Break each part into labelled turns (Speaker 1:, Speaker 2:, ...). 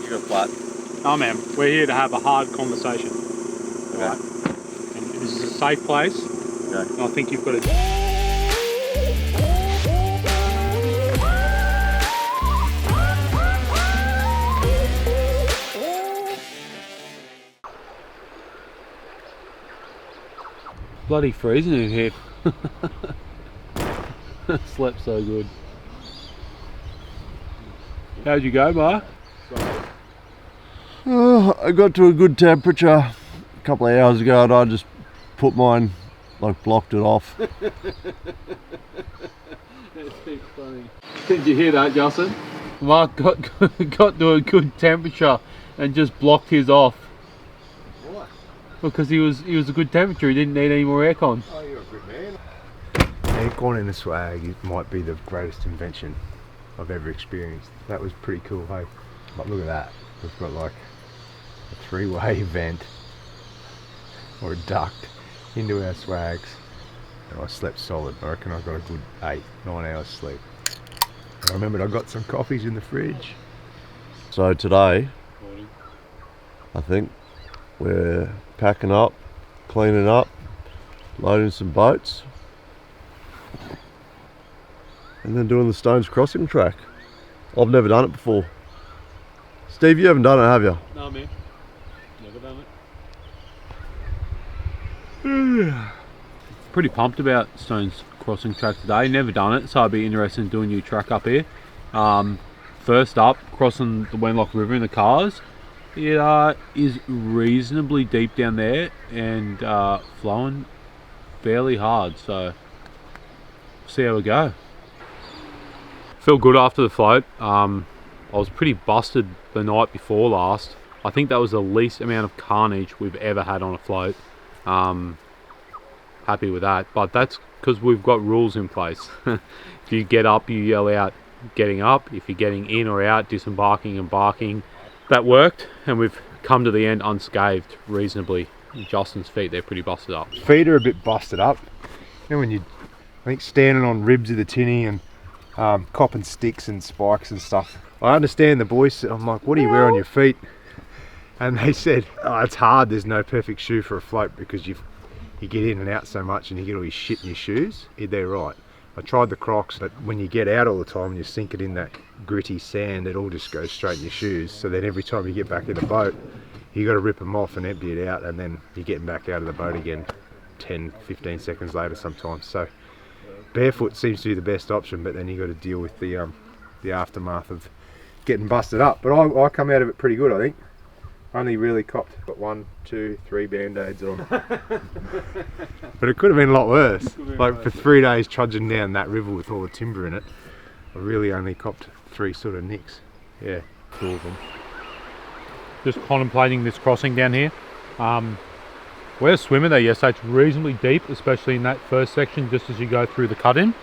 Speaker 1: You got a flat.
Speaker 2: Oh man, we're here to have a hard conversation.
Speaker 1: Okay.
Speaker 2: Right? And this is a safe place.
Speaker 1: Okay.
Speaker 2: And I think you've got to... Bloody freezing in here. Slept so good. How'd you go, Mark?
Speaker 3: I got to a good temperature a couple of hours ago and I just put mine, like blocked it off.
Speaker 2: That's funny. Did you hear that, Justin? Mark got to a good temperature and just blocked his off.
Speaker 3: What?
Speaker 2: Because he was a good temperature, he didn't need any more aircon.
Speaker 3: Oh, you're a good man. Aircon in a swag might be the greatest invention I've ever experienced. That was pretty cool, hey? But look at that. We've got like a three-way vent or a duct into our swags. And I slept solid. I reckon I got a good 8-9 hours sleep. And I remembered I got some coffees in the fridge. So today, I think we're packing up, cleaning up, loading some boats, and then doing the Stones Crossing track. I've never done it before. Steve, you haven't done it, have you?
Speaker 2: No, man. Never done it. Pretty pumped about Stones Crossing track today. Never done it, so I'd be interested in doing a new track up here. First up, crossing the Wenlock River in the cars. It is reasonably deep down there and flowing fairly hard, so see how we go. Feel good after the float. I was pretty busted the night before last. I think that was the least amount of carnage we've ever had on a float. Happy with that, but that's because we've got rules in place. If you get up, you yell out getting up. If you're getting in or out, disembarking and barking. That worked, and we've come to the end unscathed reasonably. Justin's feet, they're pretty busted up.
Speaker 3: Feet are a bit busted up. You know, when you, I think, standing on ribs of the tinny and copping sticks and spikes and stuff. I understand the boys. I'm like, what do you wear on your feet? And they said, oh, it's hard. There's no perfect shoe for a float because you get in and out so much and you get all your shit in your shoes. They're right. I tried the Crocs, but when you get out all the time and you sink it in that gritty sand, it all just goes straight in your shoes. So then every time you get back in the boat, you got to rip them off and empty it out, and then you're getting back out of the boat again 10, 15 seconds later sometimes. So barefoot seems to be the best option, but then you got to deal with the aftermath of getting busted up. But I come out of it pretty good, I think. Only really copped, got 1, 2, 3 band-aids on. But it could have been a lot worse. Like for 3 days trudging down that river with all the timber in it, I really only copped 3 sort of nicks. Yeah, 2 of them.
Speaker 2: Just contemplating this crossing down here. We're swimming there yesterday. It's reasonably deep, especially in that first section just as you go through the cut-in.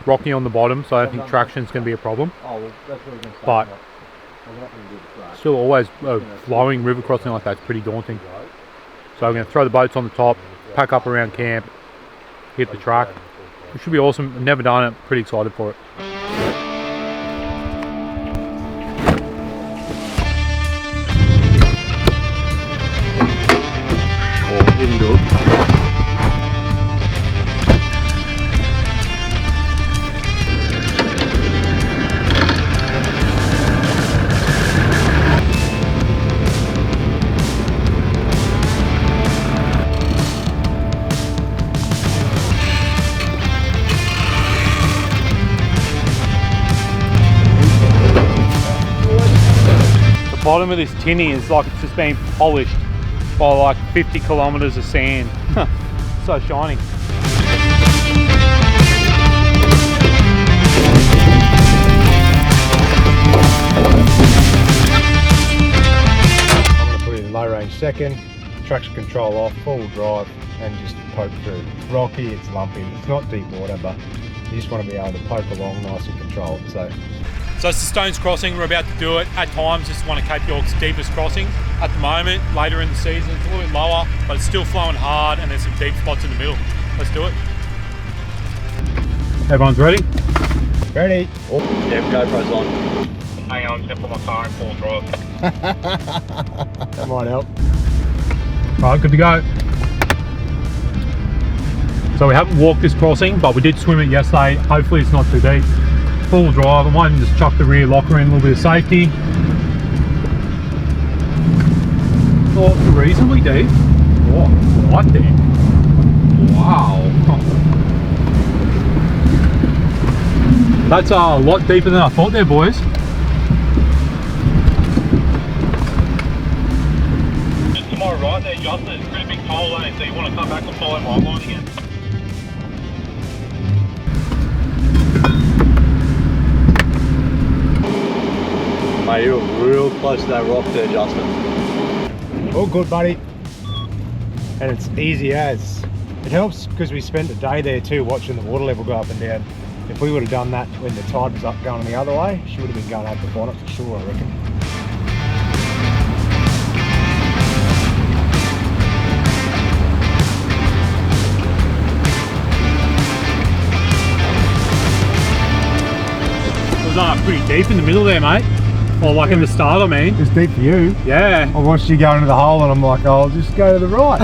Speaker 2: Rocky on the bottom, so I don't think traction's going to be a problem. But still always flowing river crossing like that's pretty daunting. So I'm going to throw the boats on the top, pack up around camp, hit the track. It should be awesome. I've never done it, pretty excited for it. The bottom of this tinny is like it's just been polished by like 50 kilometers of sand. So shiny.
Speaker 3: I'm going to put it in low range second, traction control off, full drive, and just poke through. It's rocky, it's lumpy, it's not deep water, but you just want to be able to poke along nice and controlled. So
Speaker 2: it's the Stones Crossing, we're about to do it. At times, it's one of Cape York's deepest crossings. At the moment, later in the season, it's a little bit lower, but it's still flowing hard and there's some deep spots in the middle. Let's do it. Everyone's ready?
Speaker 3: Ready?
Speaker 1: Oh, yeah, GoPro's on.
Speaker 4: Hang on, just put my car in full drive.
Speaker 3: That might help.
Speaker 2: Right, good to go. So we haven't walked this crossing, but we did swim it yesterday. Hopefully it's not too deep. Full drive. I might just chuck the rear locker in, a little bit of safety. Thought reasonably deep. Oh, right there. Wow. That's a lot deeper than I thought there, boys.
Speaker 4: Just to my right there, Justin, there's a pretty big pole lane, so you want to come back and follow my line again.
Speaker 1: Mate, you were real close to that rock there, Justin.
Speaker 3: All good, buddy. And it's easy as. It helps because we spent a day there too watching the water level go up and down. If we would have done that when the tide was up going the other way, she would have been going over the bonnet for sure, I reckon.
Speaker 2: It was pretty deep in the middle there, mate. Or like in the start, I mean.
Speaker 3: It's deep for you.
Speaker 2: Yeah.
Speaker 3: I watched you go into the hole and I'm like, oh, I'll just go to the right.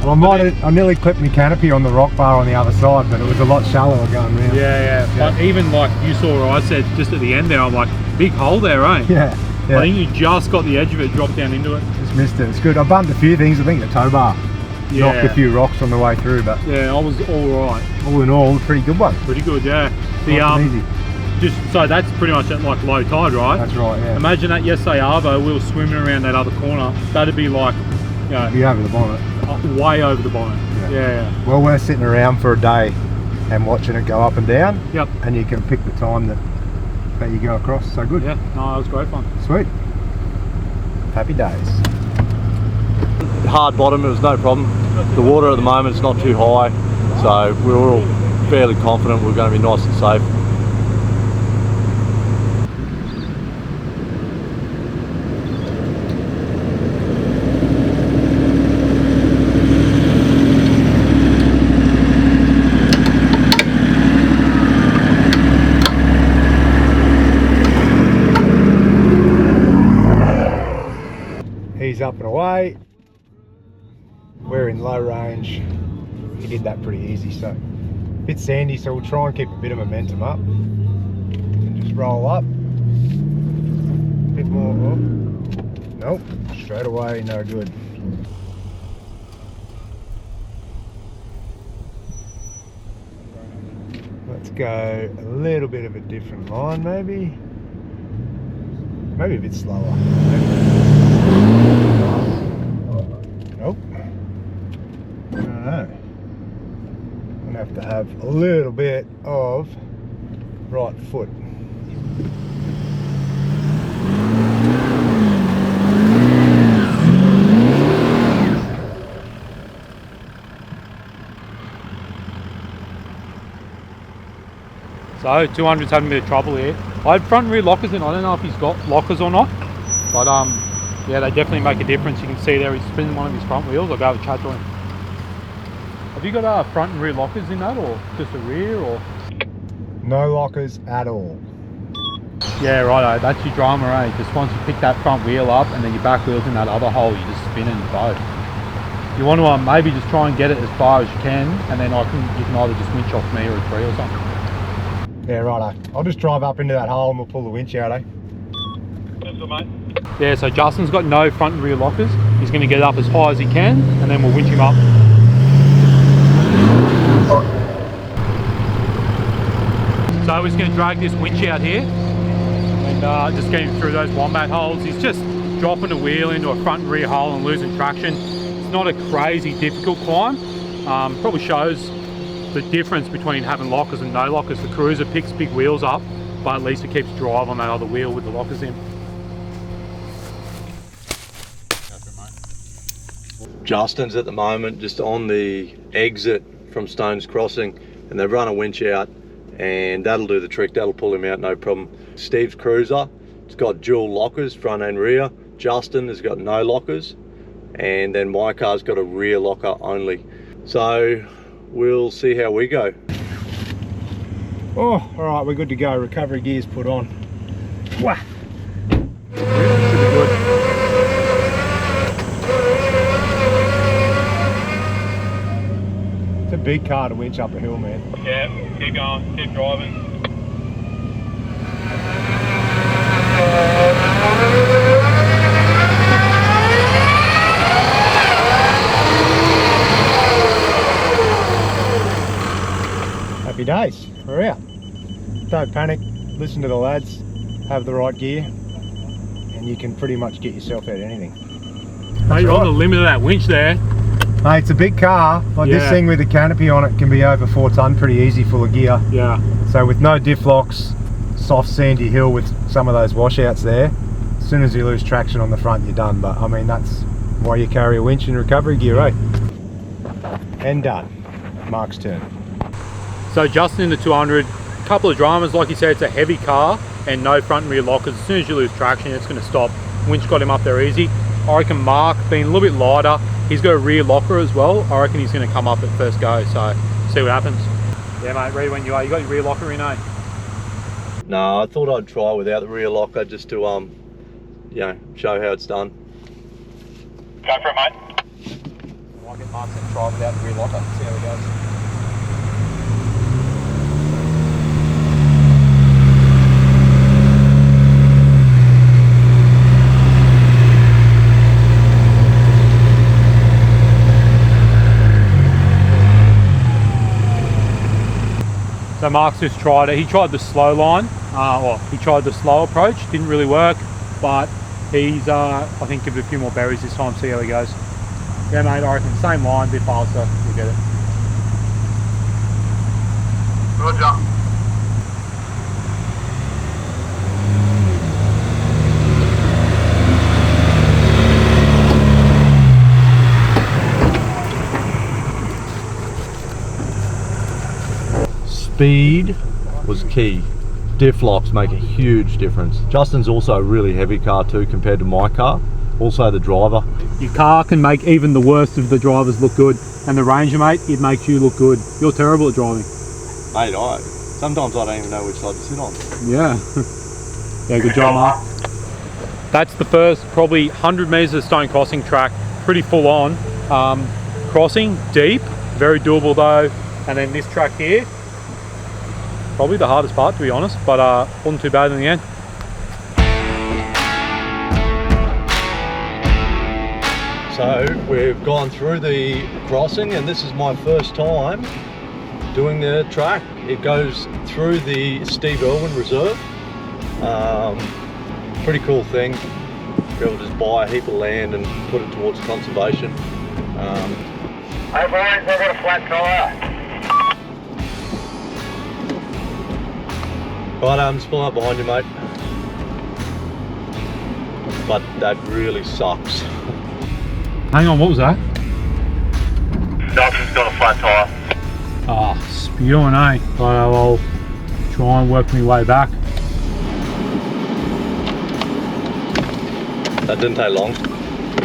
Speaker 3: Well, I nearly clipped my canopy on the rock bar on the other side, but it was a lot shallower going round.
Speaker 2: Yeah. But even like you saw where I said just at the end there, I'm like, big hole there, eh?
Speaker 3: Yeah.
Speaker 2: I think you just got the edge of it dropped down into it.
Speaker 3: Just missed it. It's good. I bumped a few things. I think the tow bar knocked a few rocks on the way through, but
Speaker 2: yeah, I was all right.
Speaker 3: all in all, a pretty good one.
Speaker 2: Pretty good, yeah.
Speaker 3: Nice and easy.
Speaker 2: Just so that's pretty much at like low tide, right?
Speaker 3: That's right, yeah.
Speaker 2: Imagine that yesterday Arvo, we were swimming around that other corner. That'd be like, you know,
Speaker 3: Be over the bonnet.
Speaker 2: way over the bonnet. Yeah.
Speaker 3: Well, we're sitting around for a day and watching it go up and down.
Speaker 2: Yep.
Speaker 3: And you can pick the time that you go across. So good.
Speaker 2: Yeah. No, it was great fun.
Speaker 3: Sweet. Happy days.
Speaker 1: Hard bottom, it was no problem. The water at the moment is not too high, so we were all fairly confident we were going to be nice and safe.
Speaker 3: He's up and away. We're in low range. He did that pretty easy, so a bit sandy, so we'll try and keep a bit of momentum up and just roll up. A bit more. Oh. Nope, straight away, no good. Let's go a little bit of a different line, maybe a bit slower. Nope. I don't know. I'm gonna have to have a little bit of right foot.
Speaker 2: So 200's having a bit of trouble here. I had front and rear lockers in. I don't know if he's got lockers or not, but yeah, they definitely make a difference. You can see there he's spinning one of his front wheels. I'll go have a chat to him. Have you got front and rear lockers in that, or just a rear, or?
Speaker 3: No lockers at all.
Speaker 2: Yeah, righto. That's your drama, eh? Just once you pick that front wheel up and then your back wheel's in that other hole, you're just spinning both. You want to maybe just try and get it as far as you can, and then you can either just winch off me or a tree or something.
Speaker 3: Yeah, righto. I'll just drive up into that hole and we'll pull the winch out, eh?
Speaker 4: That's good, mate.
Speaker 2: Yeah, so Justin's got no front and rear lockers. He's going to get it up as high as he can, and then we'll winch him up. So we're just going to drag this winch out here and just get him through those wombat holes. He's just dropping a wheel into a front and rear hole and losing traction. It's not a crazy difficult climb. Probably shows the difference between having lockers and no lockers. The Cruiser picks big wheels up, but at least it keeps drive on that other wheel with the lockers in.
Speaker 1: Justin's at the moment just on the exit from Stones Crossing, and they've run a winch out, and that'll do the trick. That'll pull him out, no problem. Steve's Cruiser, it's got dual lockers, front and rear. Justin has got no lockers, and then my car's got a rear locker only. So we'll see how we go.
Speaker 3: Oh, all right, we're good to go. Recovery gear's put on. Wow. Should be good. It's a big car to winch up a hill, man.
Speaker 4: Yeah, keep going, keep driving.
Speaker 3: Happy days, we're out. Don't panic, listen to the lads, have the right gear, and you can pretty much get yourself out of anything.
Speaker 2: Mate, you're on the limit of that winch there.
Speaker 3: Mate, it's a big car. Like this thing with the canopy on it can be over 4 tonne pretty easy full of gear.
Speaker 2: Yeah.
Speaker 3: So with no diff locks, soft sandy hill with some of those washouts there, as soon as you lose traction on the front, you're done. But I mean, that's why you carry a winch and recovery gear, eh? And done. Mark's turn.
Speaker 2: So Justin in the 200, couple of dramas, like you said, it's a heavy car and no front and rear lockers. As soon as you lose traction, it's going to stop. Winch got him up there easy. I reckon Mark, being a little bit lighter, he's got a rear locker as well. I reckon he's going to come up at first go, so see what happens. Yeah, mate, ready when you are. You got your rear locker in, eh?
Speaker 1: No, I thought I'd try without the rear locker just to, you know, show how it's done.
Speaker 4: Go for it, mate.
Speaker 2: I might get Mark to try without the rear locker, see how it goes. So Mark's just tried it. He tried the slow line, or he tried the slow approach. Didn't really work, but he's, I think, give it a few more berries this time, see how he goes. Yeah, mate, I reckon same line, a bit faster, you'll get it.
Speaker 4: Roger.
Speaker 1: Speed was key. Diff locks make a huge difference. Justin's also a really heavy car too compared to my car. Also the driver.
Speaker 2: Your car can make even the worst of the drivers look good, and the Ranger, mate, it makes you look good. You're terrible at driving.
Speaker 1: Mate, sometimes I don't even know which side to sit on.
Speaker 2: Yeah. Yeah, good job, Mark. That's the first probably 100 metres of stone crossing track. Pretty full on. Crossing, deep, very doable though. And then this track here, probably the hardest part, to be honest, but wasn't too bad in the end.
Speaker 1: So we've gone through the crossing, and this is my first time doing the track. It goes through the Steve Irwin Reserve. Pretty cool thing. Be able to just buy a heap of land and put it towards conservation.
Speaker 4: Hey boys, I've got a flat tyre.
Speaker 1: Right, I'm just pulling up behind you, mate. But that really sucks.
Speaker 2: Hang on, what was that?
Speaker 4: Dalton's got a flat tyre.
Speaker 2: Ah, spewing, eh? Right, I'll try and work my way back.
Speaker 1: That didn't take long.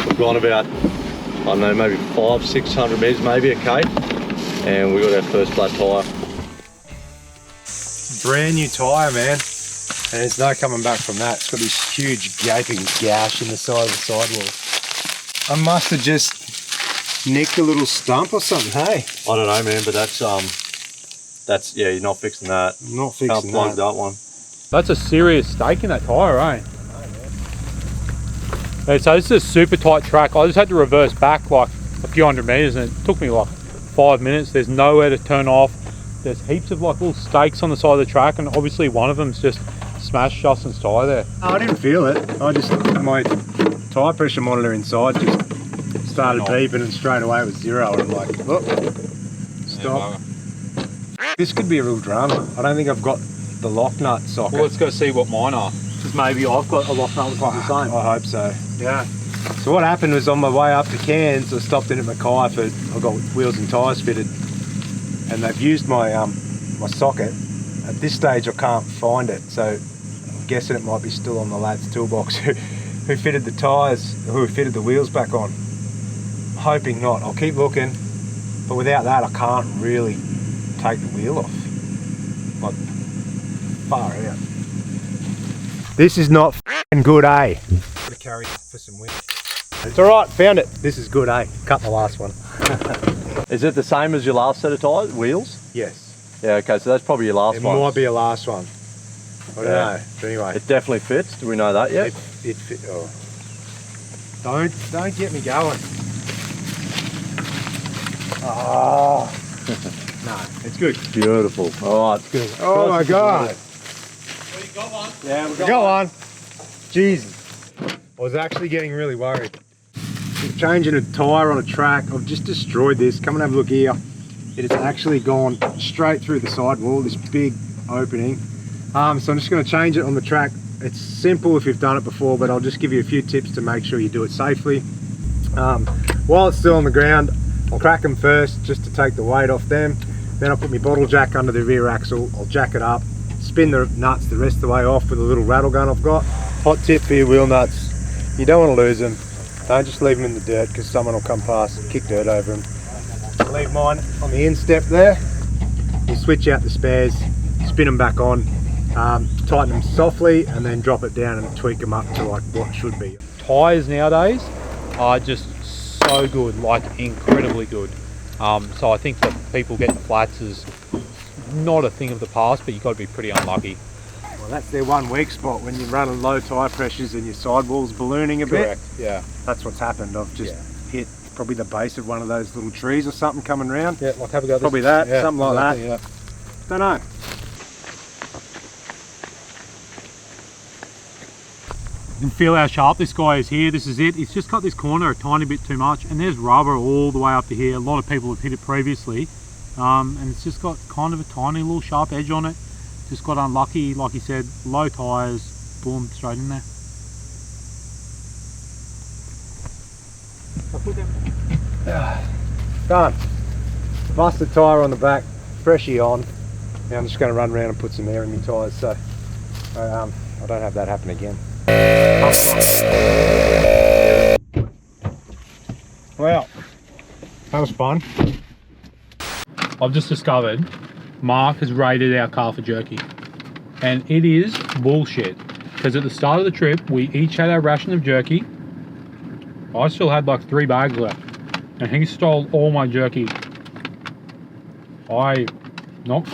Speaker 1: We've gone about, I don't know, maybe 500-600 metres, maybe a K, and we got our first flat tyre.
Speaker 3: Brand new tyre, man, and there's no coming back from that. It's got this huge gaping gash in the side of the sidewall. I must have just nicked a little stump or something, hey?
Speaker 1: I don't know, man, but that's yeah, you're not fixing that.
Speaker 3: Not fixing
Speaker 1: Can't plug
Speaker 3: that.
Speaker 1: that one.
Speaker 2: That's a serious stake in that tyre, eh? Yeah, so this is a super tight track. I just had to reverse back like a few hundred metres, and it took me like 5 minutes. There's nowhere to turn off. There's heaps of like little stakes on the side of the track, and obviously one of them's just smashed Justin's tyre there.
Speaker 3: I didn't feel it. My tyre pressure monitor inside just started beeping, and straight away it was 0. And I'm like, oh, stop. This could be a real drama. I don't think I've got the lock nut socket.
Speaker 2: Well, let's go see what mine are, because maybe I've got a lock nut that's like the same.
Speaker 3: I hope so.
Speaker 2: Yeah.
Speaker 3: So what happened was, on my way up to Cairns, I stopped in at Mackay I got wheels and tyres fitted, and they've used my my socket. At this stage I can't find it, so I'm guessing it might be still on the lad's toolbox who fitted the tyres, who fitted the wheels back on. Hoping not. I'll keep looking, but without that I can't really take the wheel off. Like, Far out. This is not f***ing good, eh? Gotta carry for some wind. It's alright, found it. This is good, eh? Cut the last one.
Speaker 1: Is it the same as your last set of tyres, wheels?
Speaker 3: Yes.
Speaker 1: Yeah, okay, so that's probably your last one.
Speaker 3: It might be a last one. I don't know. But anyway.
Speaker 1: It definitely fits. Do we know that yet?
Speaker 3: It fit. Oh. Don't get me going. Oh. No, it's good.
Speaker 1: Beautiful. All right.
Speaker 3: Good. Oh my God.
Speaker 4: Well, you got one?
Speaker 3: Yeah, we got one. Jesus. I was actually getting really worried. Changing a tyre on a track, I've just destroyed this. Come and have a look here. It has actually gone straight through the sidewall, this big opening. So I'm just going to change it on the track. It's simple if you've done it before, but I'll just give you a few tips to make sure you do it safely. While it's still on the ground, I'll crack them first just to take the weight off them. Then I'll put my bottle jack under the rear axle. I'll jack it up, spin the nuts the rest of the way off with a little rattle gun I've got. Hot tip for your wheel nuts, you don't want to lose them. Don't just leave them in the dirt because someone will come past and kick dirt over them. Leave mine on the instep there. You switch out the spares, spin them back on, tighten them softly and then drop it down and tweak them up to like what should be.
Speaker 2: Tyres nowadays are just so good, like incredibly good. So I think that people getting flats is not a thing of the past, but you've got to be pretty unlucky.
Speaker 3: Well, that's their one weak spot when you're running low tyre pressures and your sidewall's ballooning a
Speaker 2: Correct,
Speaker 3: bit.
Speaker 2: yeah.
Speaker 3: That's what's happened. I've just hit probably the base of one of those little trees or something coming round.
Speaker 2: Yeah, like have a go at this.
Speaker 3: Probably that,
Speaker 2: Yeah,
Speaker 3: something like
Speaker 2: exactly,
Speaker 3: that. Don't know.
Speaker 2: You can feel how sharp this guy is here. This is it. It's just cut this corner a tiny bit too much, and there's rubber all the way up to here. A lot of people have hit it previously, and it's just got kind of a tiny little sharp edge on it. Just got unlucky, like he said, low tyres, boom, straight in there.
Speaker 3: Done. Busted tyre on the back, freshie on. Now I'm just going to run around and put some air in my tyres, so I don't have that happen again. Well, that was fun.
Speaker 2: I've just discovered Mark has rated our car for jerky, and it is bullshit, because at the start of the trip we each had our ration of jerky. I still had like 3 bags left and he stole all my jerky. Not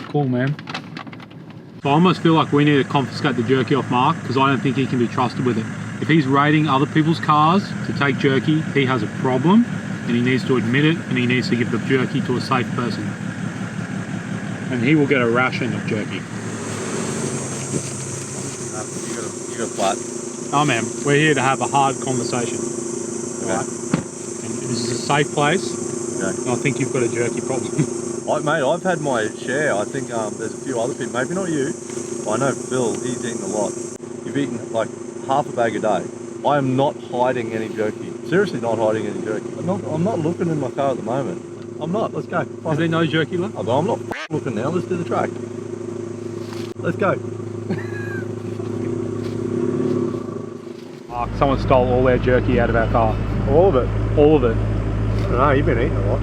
Speaker 2: cool, man. So I almost feel like we need to confiscate the jerky off Mark, because I don't think he can be trusted with it. If he's raiding other people's cars to take jerky, he has a problem, and he needs to admit it, and he needs to give the jerky to a safe person. And he will get a ration of jerky.
Speaker 1: You got a flat.
Speaker 2: Oh man, we're here to have a hard conversation.
Speaker 1: Okay.
Speaker 2: Right? And this is a safe place.
Speaker 1: Okay.
Speaker 2: And I think you've got a jerky problem.
Speaker 1: Mate, I've had my share. I think there's a few other people, maybe not you, but I know Phil, he's eaten a lot. You've eaten like half a bag a day. I am not hiding any jerky. Seriously not hiding any jerky. I'm not looking in my car at the moment. I'm not. Let's go.
Speaker 2: Is there no jerky left?
Speaker 1: I'm not looking now. Let's do the track. Let's go.
Speaker 2: Mark, someone stole all their jerky out of our car.
Speaker 3: All of it?
Speaker 2: All of it.
Speaker 3: I don't know, you've been eating a lot.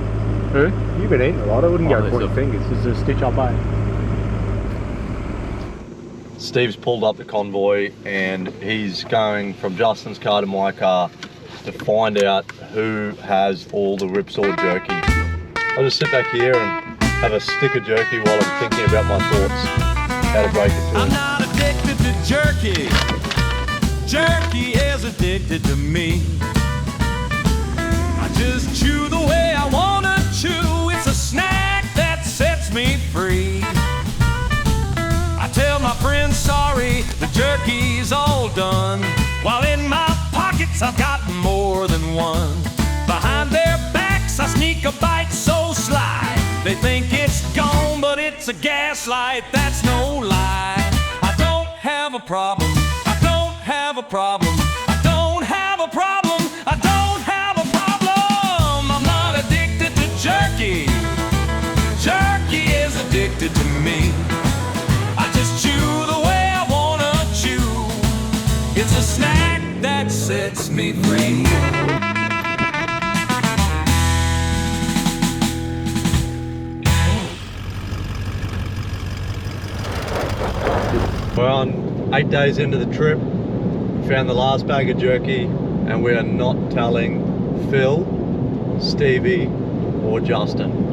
Speaker 2: Who?
Speaker 3: You've been eating a lot. I wouldn't go pointing fingers.
Speaker 2: This is a stitch up, eh?
Speaker 1: Steve's pulled up the convoy and he's going from Justin's car to my car to find out who has all the Ripsaw jerky. I'll just sit back here and have a stick of jerky while I'm thinking about my thoughts, how to break it to
Speaker 5: I'm
Speaker 1: him.
Speaker 5: not addicted to jerky. Jerky is addicted to me. I just chew the way I wanna chew. It's a snack that sets me free. I tell my friends sorry, the jerky's all done, while in my pockets I've got more than one. Behind their backs I sneak a bite so sly. They think it's gone, but it's a gaslight, that's no lie. I don't have a problem. I don't have a problem. I don't have a problem. I don't have a problem. I'm not addicted to jerky. Jerky is addicted to me. I just chew the way I wanna chew. It's a snack that sets me free.
Speaker 1: We're on 8 days into the trip. Found the last bag of jerky, and we are not telling Phil, Stevie, or Justin.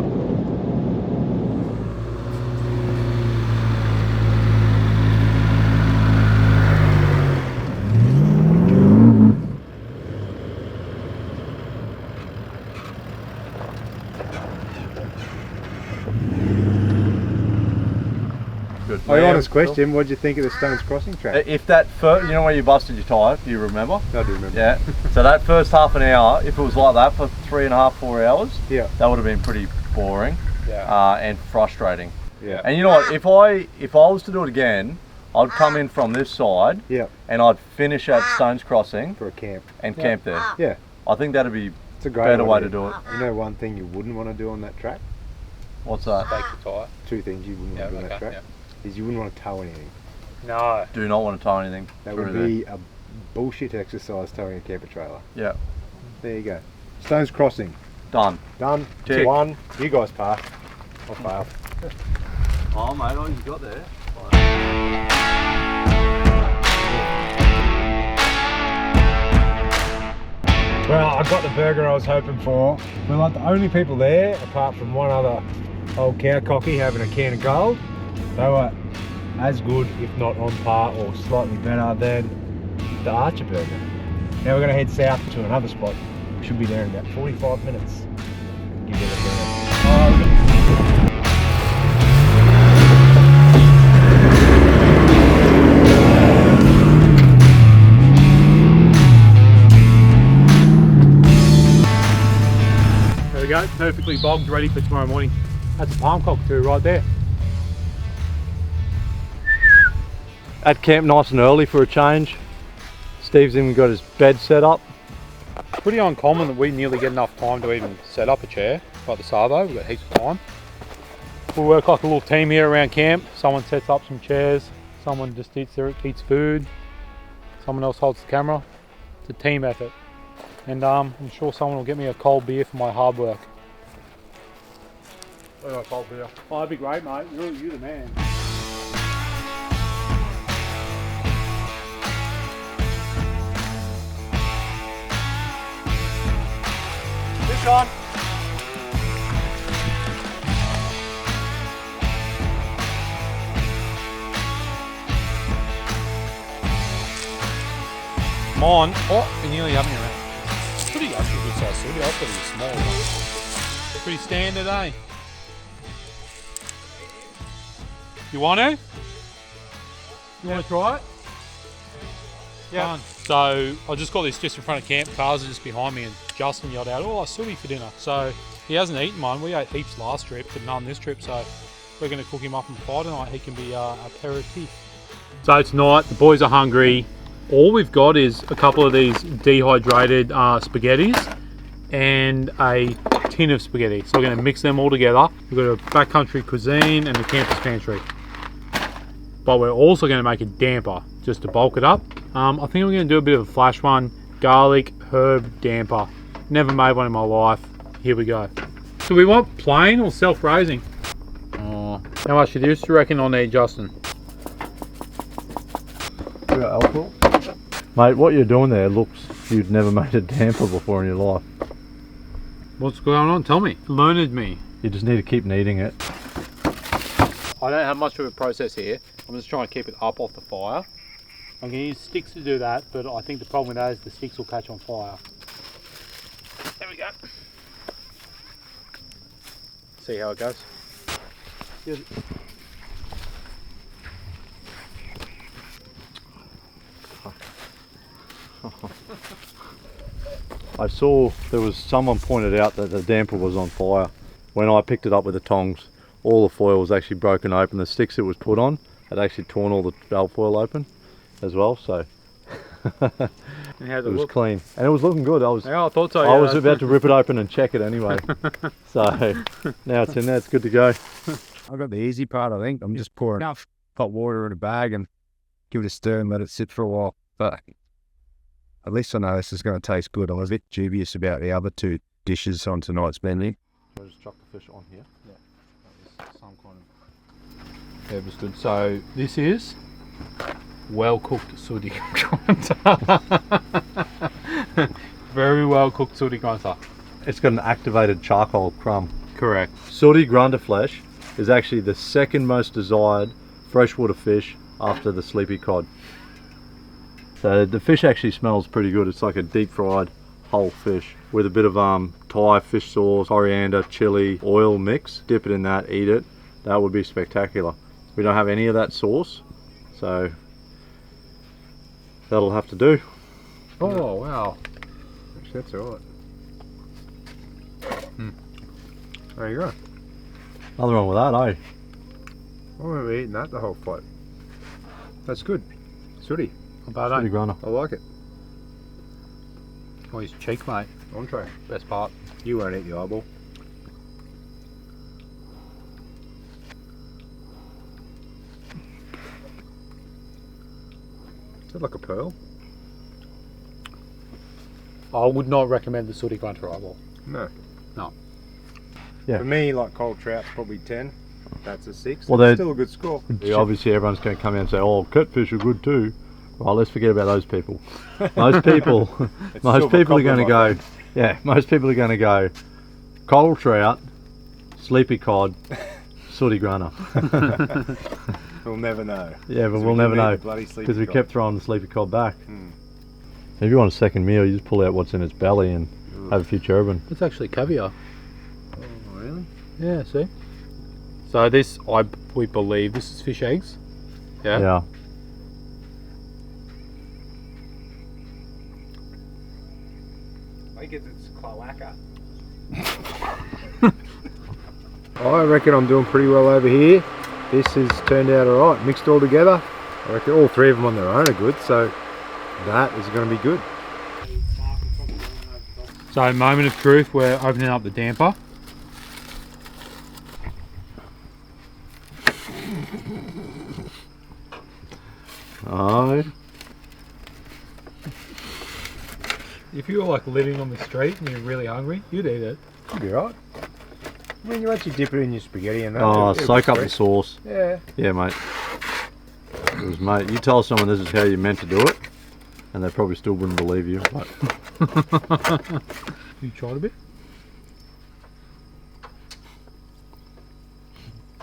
Speaker 3: Oh, honest question, what did you think of the Stones Crossing track?
Speaker 1: If that first, you know where you busted your tyre, do you remember?
Speaker 3: I do remember.
Speaker 1: Yeah. So that first half an hour, if it was like that for 3.5, 4 hours,
Speaker 3: Yeah.
Speaker 1: that would have been pretty boring,
Speaker 3: Yeah.
Speaker 1: and frustrating.
Speaker 3: Yeah.
Speaker 1: And you know what? If I was to do it again, I'd come in from this side,
Speaker 3: Yeah.
Speaker 1: and I'd finish at Stones Crossing
Speaker 3: For a camp.
Speaker 1: and camp there.
Speaker 3: Yeah.
Speaker 1: I think that'd be
Speaker 3: It's a great
Speaker 1: better way to do it.
Speaker 3: You know one thing you wouldn't want to do on that track?
Speaker 1: What's that?
Speaker 2: Take the tyre.
Speaker 3: Two things you wouldn't want to do on that track. Is you wouldn't want to tow anything.
Speaker 2: No.
Speaker 1: Do not want to tow anything.
Speaker 3: That would be a bullshit exercise towing a camper trailer.
Speaker 1: Yeah.
Speaker 3: There you go. Stones Crossing.
Speaker 1: Done.
Speaker 3: Done.
Speaker 1: Tick.
Speaker 3: 1. You guys passed. I failed.
Speaker 1: Oh mate, all you got there.
Speaker 3: Well, I got the burger I was hoping for. We're like the only people there, apart from one other old cow cocky having a can of gold. They were as good, if not on par, or slightly better than the Archer burger. Now we're going to head south to another spot. We should be there in about 45 minutes. Give it a burger.
Speaker 2: There we go, perfectly bogged, ready for tomorrow morning. That's a palm cockatoo right there.
Speaker 1: At camp nice and early for a change. Steve's even got his bed set up.
Speaker 2: Pretty uncommon that we nearly get enough time to even set up a chair, like the Savo. We've got heaps of time. We work like a little team here around camp. Someone sets up some chairs, someone just eats food, someone else holds the camera. It's a team effort. And I'm sure someone will get me a cold beer for my hard work.
Speaker 1: Cold beer.
Speaker 2: Oh, that'd be great, mate. You're the man.
Speaker 1: Fish on.
Speaker 2: Mine. Oh, we nearly have me around. Pretty actually good size silver. I thought it was small. One. Pretty standard, eh? You want to? You want to try it? Yeah. So I just got this just in front of camp. Cars are just behind me, and Justin yelled out, "Oh, a silly for dinner!" So he hasn't eaten mine. We ate heaps last trip, but none this trip. So we're going to cook him up and fry tonight. He can be aperitif. So tonight the boys are hungry. All we've got is a couple of these dehydrated spaghettis and a tin of spaghetti. So we're going to mix them all together. We've got a backcountry cuisine and the campus pantry. But we're also going to make a damper just to bulk it up. I think we're going to do a bit of a flash one. Garlic herb damper. Never made one in my life. Here we go. So we want plain or self-raising? Oh, how much of this do you reckon I'll need, Justin?
Speaker 1: We got alcohol. Mate, what you're doing there looks you'd never made a damper before in your life.
Speaker 2: What's going on? Tell me. Learned me.
Speaker 1: You just need to keep kneading it.
Speaker 2: I don't have much of a process here. I'm just trying to keep it up off the fire. I'm going to use sticks to do that, but I think the problem with that is the sticks will catch on fire. There we go. See how it goes. Good.
Speaker 1: I saw there was someone pointed out that the damper was on fire. When I picked it up with the tongs, all the foil was actually broken open. The sticks it was put on had actually torn all the alfoil open as well, so
Speaker 2: And how's
Speaker 1: it was clean. And it was looking good.
Speaker 2: Yeah, I thought so.
Speaker 1: I was about to rip it open and check it anyway. So now it's in there, it's good to go.
Speaker 3: I've got the easy part, I think. I'm just pouring enough hot water in a bag and give it a stir and let it sit for a while. But at least I know this is going to taste good. I was a bit dubious about the other two dishes on tonight's menu.
Speaker 1: I'll just chuck the fish on here.
Speaker 2: Yeah, some kind of herb is good. So this is well cooked sooty grunter. Very well cooked sooty grunter.
Speaker 1: It's got an activated charcoal crumb.
Speaker 2: Correct.
Speaker 1: Sooty grunter flesh is actually the second most desired freshwater fish after the sleepy cod. So the fish actually smells pretty good. It's like a deep fried whole fish with a bit of Thai fish sauce, coriander, chili, oil mix. Dip it in that, eat it. That would be spectacular. We don't have any of that sauce, so that'll have to do.
Speaker 2: Oh wow.
Speaker 3: Actually, that's alright. There you go.
Speaker 1: Nothing wrong with that, eh?
Speaker 3: I'm going to be eating that the whole fight. That's good. Sooty.
Speaker 2: Not bad,
Speaker 1: Sooty grunter.
Speaker 3: I like it.
Speaker 2: Oh, his cheek, mate.
Speaker 3: Entree.
Speaker 2: Best part.
Speaker 3: You won't eat the eyeball. Is that like a pearl?
Speaker 2: I would not recommend the sooty grunter eyeball.
Speaker 3: No.
Speaker 2: No.
Speaker 1: Yeah.
Speaker 3: For me, like cold trout's probably 10. That's a 6.
Speaker 1: Well,
Speaker 3: That's still a good score.
Speaker 1: Yeah, obviously everyone's going to come in and say, oh, catfish are good too. Well, let's forget about those people. Most people are going to go, yeah, most people are going to go coral trout, sleepy cod, sooty grunter.
Speaker 3: We'll never know.
Speaker 1: Yeah, but
Speaker 3: So
Speaker 1: we'll
Speaker 3: we
Speaker 1: never
Speaker 3: didn't eat
Speaker 1: know
Speaker 3: the bloody sleepy
Speaker 1: because we
Speaker 3: cod.
Speaker 1: kept throwing the sleepy cod back. If you want a second meal, you just pull out what's in its belly and have a few cherubin.
Speaker 2: It's actually caviar.
Speaker 3: Oh, really?
Speaker 2: Yeah, see? So this, we believe this is fish eggs. Yeah?
Speaker 1: Yeah.
Speaker 3: I think it's cloaca. I reckon I'm doing pretty well over here. This has turned out alright, mixed all together. I reckon all three of them on their own are good, so that is going to be good.
Speaker 2: So moment of truth, we're opening up the damper.
Speaker 1: Oh.
Speaker 2: If you were like living on the street and you're really hungry, you'd eat it.
Speaker 3: Should be right. I mean, you actually dip it in your spaghetti and that.
Speaker 1: Oh,
Speaker 3: it'll
Speaker 1: soak
Speaker 3: be
Speaker 1: up the
Speaker 3: fresh.
Speaker 1: sauce.
Speaker 3: Yeah.
Speaker 1: Yeah, mate. Because, mate, you tell someone this is how you're meant to do it, and they probably still wouldn't believe you. But
Speaker 2: You tried a bit?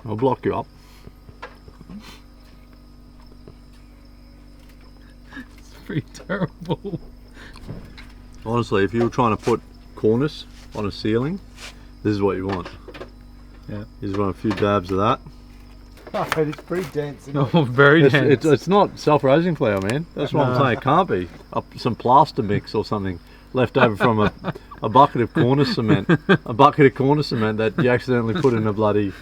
Speaker 1: I'll block you up.
Speaker 2: It's pretty terrible.
Speaker 1: Honestly, if you were trying to put cornice on a ceiling, this is what you want.
Speaker 2: Yeah.
Speaker 1: You just want a few dabs of that.
Speaker 3: Oh, it's pretty dense. Isn't
Speaker 2: Oh, very
Speaker 1: It's,
Speaker 2: dense.
Speaker 1: it's not self-raising flour, man. That's what I'm saying. It can't be. Some plaster mix or something left over from a bucket of cornice cement. A bucket of cornice cement that you accidentally put in a bloody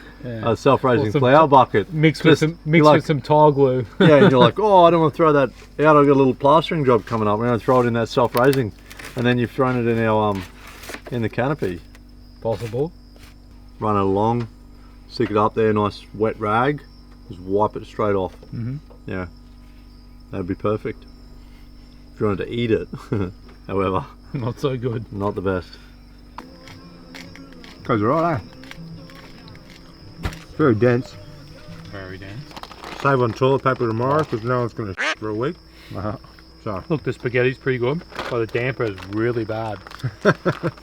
Speaker 1: self-raising
Speaker 2: Or some
Speaker 1: flour bucket.
Speaker 2: Mixed with
Speaker 1: Just-
Speaker 2: some
Speaker 1: you're like-
Speaker 2: with some tile glue.
Speaker 1: Yeah, and you're like, oh, I don't want to throw that out. I've got a little plastering job coming up. We're going to throw it in that self-raising, and then you've thrown it in our in the canopy.
Speaker 2: Possible.
Speaker 1: Run it along, stick it up there, nice wet rag, just wipe it straight off. Yeah, that'd be perfect. If you wanted to eat it, however,
Speaker 2: Not so good.
Speaker 1: not the best.
Speaker 3: Goes right, eh? Very dense.
Speaker 2: Very dense.
Speaker 3: Save on toilet paper tomorrow because no one's going to for a week. So,
Speaker 2: Look, the spaghetti's pretty good, but the damper is really bad.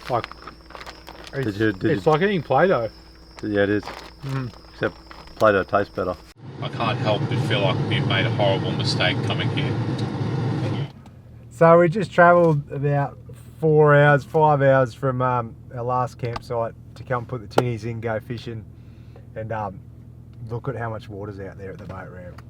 Speaker 2: Like, it's,
Speaker 1: Did
Speaker 2: it's
Speaker 1: you-
Speaker 2: like eating Play-Doh.
Speaker 1: Yeah, it is. Except Play-Doh tastes better.
Speaker 6: I can't help but feel like we've made a horrible mistake coming here.
Speaker 3: So we just travelled about 4 hours, 5 hours from our last campsite to come put the tinnies in, go fishing, and look at how much water's out there at the boat ramp.